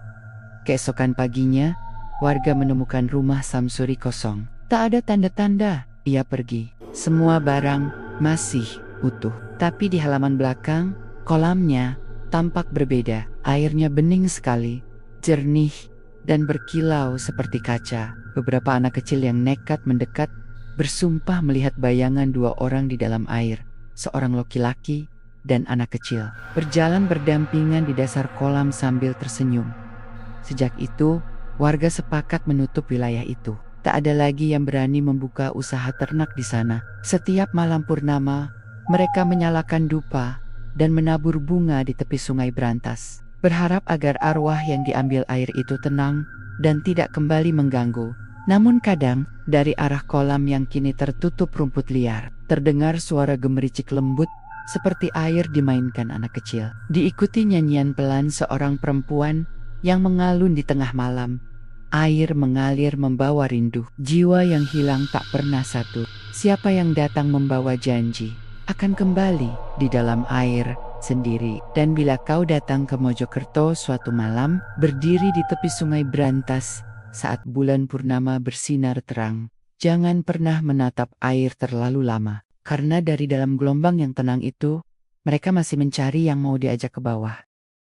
Keesokan paginya, warga menemukan rumah Samsuri kosong. Tak ada tanda-tanda ia pergi. Semua barang masih utuh. Tapi di halaman belakang, kolamnya tampak berbeda. Airnya bening sekali, jernih, dan berkilau seperti kaca. Beberapa anak kecil yang nekat mendekat bersumpah melihat bayangan dua orang di dalam air. Seorang laki-laki dan anak kecil berjalan berdampingan di dasar kolam sambil tersenyum. Sejak itu, warga sepakat menutup wilayah itu. Tak ada lagi yang berani membuka usaha ternak di sana. Setiap malam purnama, mereka menyalakan dupa dan menabur bunga di tepi sungai berantas, berharap agar arwah yang diambil air itu tenang dan tidak kembali mengganggu. Namun kadang, dari arah kolam yang kini tertutup rumput liar, terdengar suara gemericik lembut seperti air dimainkan anak kecil. Diikuti nyanyian pelan seorang perempuan yang mengalun di tengah malam. Air mengalir membawa rindu. Jiwa yang hilang tak pernah satu. Siapa yang datang membawa janji akan kembali di dalam air sendiri. Dan bila kau datang ke Mojokerto suatu malam, berdiri di tepi sungai berantas saat bulan purnama bersinar terang, jangan pernah menatap air terlalu lama. Karena dari dalam gelombang yang tenang itu, mereka masih mencari yang mau diajak ke bawah.